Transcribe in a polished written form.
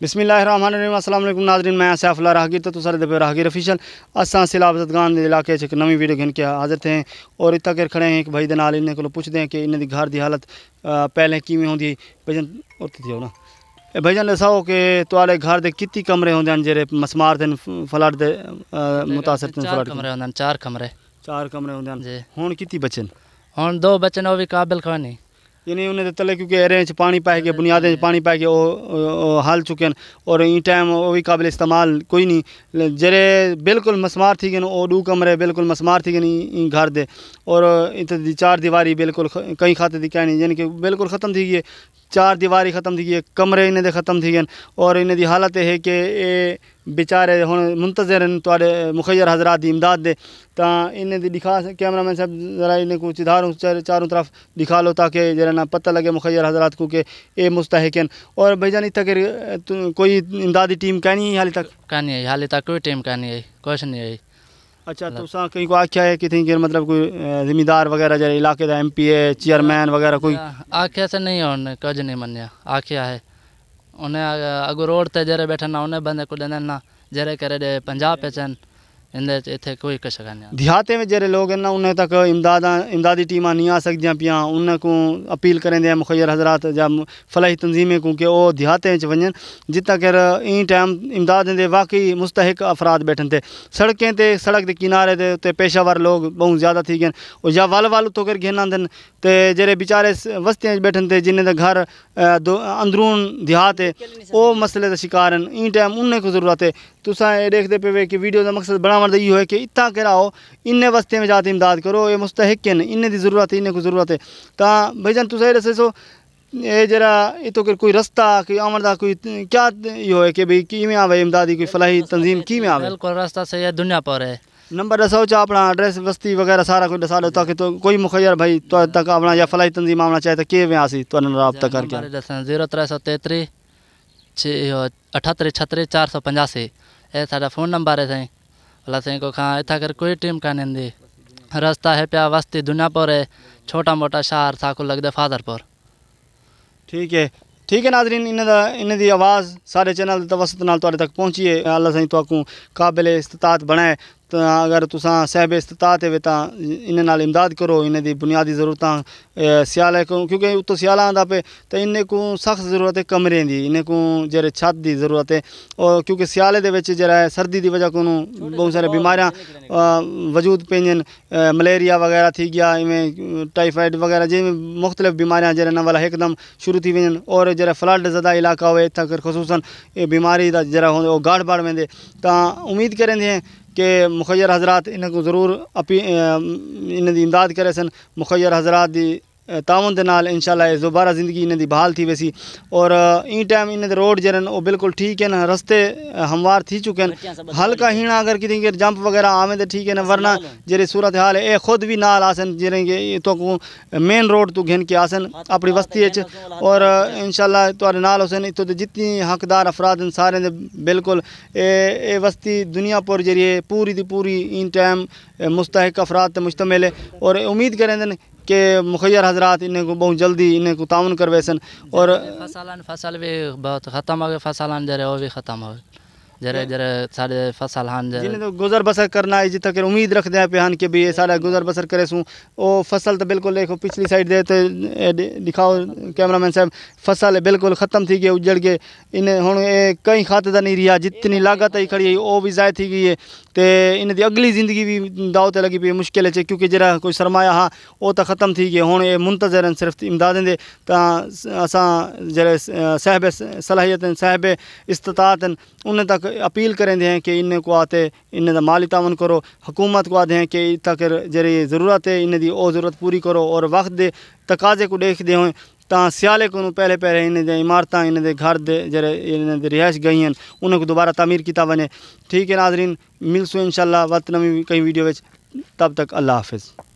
बिस्मिल्लाहिर्रहमानिर्रहीम। अस्सलाम वालेकुम नाज़रीन, मैं सैफ अल्लाह राहगीर तो सारे दफे राहगीर ऑफिशियल असां सिलाबतगान इलाके च एक नवी वीडियो घन के हाजिर थे और इतना कर खड़े हैं एक भाई दे नाल इन्हें को पुछते हैं कि इन्हें दी घर की हालत पहले किवें होंदी भजन उत्ते ना भजन दसाओ कि तुहाडे घर दे कितने कमरे होंदे न जेरे मसमार ते फ्लड दे मुतासर ते फ्लड कमरे होंदे चार कमरे होंदे जी। हुण कितने बचन हुण दो बचन वो भी काबिल कोनी यानी उन्हें तले क्योंकि एरें च पानी पै के बुनियादें पानी पै के वो हल चुके हैं और ई टाइम वो भी काबिल इस्तेमाल कोई नहीं जेरे बिल्कुल मसमार थी गए वो 2 कमरे बिल्कुल मसमार थी गए घर दे और इत दी 4 दीवारी बिल्कुल कई खाते दी कहनी यानी कि बिल्कुल ख़त्म थी गई 4 दीवारी ख़त्म थी गई कमरे इन्हें दे ख़त्म थी गए और इन्हें दी हालत है कि ये बेचारे हुण मुंतज़िर तुहाडे मुखय्यर हज़रात दी इमदाद दे तां इन्हें दी दिखा कैमरामैन साहब ज़रा इन्हें को चिधारों चारों तरफ दिखा लो ताकि जरा ना पता लगे मुखय्यर हज़रात को कि ये मुस्तहिक़ हैं। और भाईजान इतना कि कोई इमदादी टीम कहनी है हाली तक कोई टीम कहनी है कुछ नहीं है। अच्छा तो कहीं को आख्या है कि मतलब कोई जिम्मेदार वगैरह जरा इलाके का MPA चेयरमैन वगैरह कोई आख्या से नहीं उन्हें कुछ नहीं मनिया आख्या है उन्हें अगो रोड ते जरे बैठे ना उन्हें बंदे को देना ना जरे करे दे 50 पैसन इतने कोई कुछ नहीं। देहाते में जरे लोग हैं ना उन्हें तक इमदादी टीमां नहीं आ सकदियां पियां उन्हें को अपील करें दे मुखय्यर हज़रात या फलाही तंजीमें को कि वो देहाते च वजन जितना कर ई टाइम इमदाद दे वाकई मुस्तहिक अफराद बैठन थे सड़कें ते सड़क के किनारे दे उत्ते पेशावर लोग बहुत ज़्यादा थी गए और या वल तो कर घेन आंदन ते जरे बेचारे वस्तियां बैठन थे जिन्हें दा घर अंदरून देहात है वो मसले का शिकार हैं ई टाइम उन्हें को ज़रूरत है। तुसा ये देखते पे कि वीडियो का मकसद बड़ा मर्द ये है कि इतना कराओ इन्ने वस्ते में जाते इमदाद करो ये मुस्तहिक़ हैं इन्हें की ज़रूरत है इन्हें को ज़रूरत है तां भाईजान तुसा ये दसो ये जरा ये तो कोई रस्ता कोई आमद का कोई क्या यो है कि भाई किमें आवे इमदादी कोई फलाही तंजीम किमें आवे बिल्कुल रास्ता सही है दुनिया पर है नंबर दसाओ चा अपना एड्रेस बस्ती वगैरह सारा कुछ दसा दो ताकि तो कोई मुखय्यर भाई तो तक अपना या फलाही तंजीम आना चाहे तो के में आसी तो रब्ता करके 0333 78 36 485 ये सारा फ़ोन नंबर है सही भला सही को खां इतना कर कोई टीम का नहीं रास्ता है प्या वस्ती दुनिया पर है छोटा मोटा शहर साको लगता फादरपुर। ठीक है नाजरीन इन्हें दी आवाज़ सारे चैनल तवसत नाल तुहाडे तक पहुँची है अल्लाह सही तो काबिल इस्तात बनाए तो अगर तुसा सहब इस्तात है तो इन्हें नाल इमदाद करो इन्हें दी बुनियादी ज़रूरत सियाले को क्योंकि उत्तो सियाला आंदा पे तो इन्हें को सख्त ज़रूरत है कमरे की इन्हें को जरे छत की ज़रूरत है और क्योंकि सियाले दे विच जरा सर्दी की वजह को बहुत सारे बीमारियां वजूद पेंजन मलेरिया वगैरह थी गया इवें टाइफाइड वगैरह जिमें मुख्तलिफ बीमारियां जरा ना वाला एकदम शुरू थी वजन और जरा फ्लड ज़्यादा इलाका हो इतना कर खसूसन ये बीमारी का जरा हो गाढ़ बाढ़ वेंदे तो उम्मीद करें हैं कि मुखय्यर हज़रात इन्हें को ज़रूर इन्हें दी इमदाद करे सन मुखय्यर हज़रात दी तावन दे नाल इंशाल्लाह दोबारा ज़िंदगी इन्हें दी बहाल थी वैसी और ई टाइम इन्हें दे रोड जरन वो बिल्कुल ठीक है ना रस्ते हमवार थी चुके हैं हल्का हीना अगर कितनी जंप वगैरह आवे तो ठीक है ना वरना जेरी सूरत हाल है ये खुद भी नाल आसन जेरे तो मेन रोड तो घेन के आसन अपनी बस्ती और इंशाल्लाह तुहाडे नाल होसन इतो जितनी हकदार अफराद सारे दे बिल्कुल ये बस्ती दुनिया पर जरिए पूरी दी पूरी इन टाइम मुस्तहिक अफराद मुश्तमिल है और उम्मीद करें कि मुखय्यर हज़रात इन्हें को बहुत जल्दी इन्हें को ताउन करवेसन और फसल भी बहुत ख़त्म हो गए फसल जरे वो भी ख़त्म हो जरे जरे सारे फसल हान जिन्हें तो गुजर बसर करना है जितना कर उम्मीद रखते हैं पेहान के भी ये सारा गुजर बसर करे सूँ वो फसल तो बिल्कुल देखो पिछली साइड दे तो दिखाओ कैमरामैन साहब फसल बिल्कुल ख़त्म थी गई उजड़ गए इन्हें हुण कई खाते नहीं रहा जितनी लागत आई खड़ी है वो भी ज़ाय थी गई है तो इन्हें दी अगली ज़िंदगी भी दाव लगी पी मुश्किल है क्योंकि जरा कोई सरमाया हाँ वो तो ख़त्म थी गए हुण ये मुंतज़र सिर्फ इमदादें दे असां जरा साहिब सलाहियत साहिब इस्तात उन्हें तक अपील करें हैं कि इन्हें को आते इन्हें माली तावन करो हुकूमत को आते हैं कि तक जरी ज़रूरत है इन्हें दी वो ज़रूरत पूरी करो और वक्त दे तकाजे को देखते हों तो सियाले को पहले इन्हें दे इमारत इन्हें दे घर दे जरे इन्हें दे रिहाइश गई हैं उन्हें को दोबारा तामीर किया बने। ठीक है नाजरीन मिलसूँ इंशाल्लाह वक्त नवी कई वीडियो तब तक अल्लाह हाफिज़।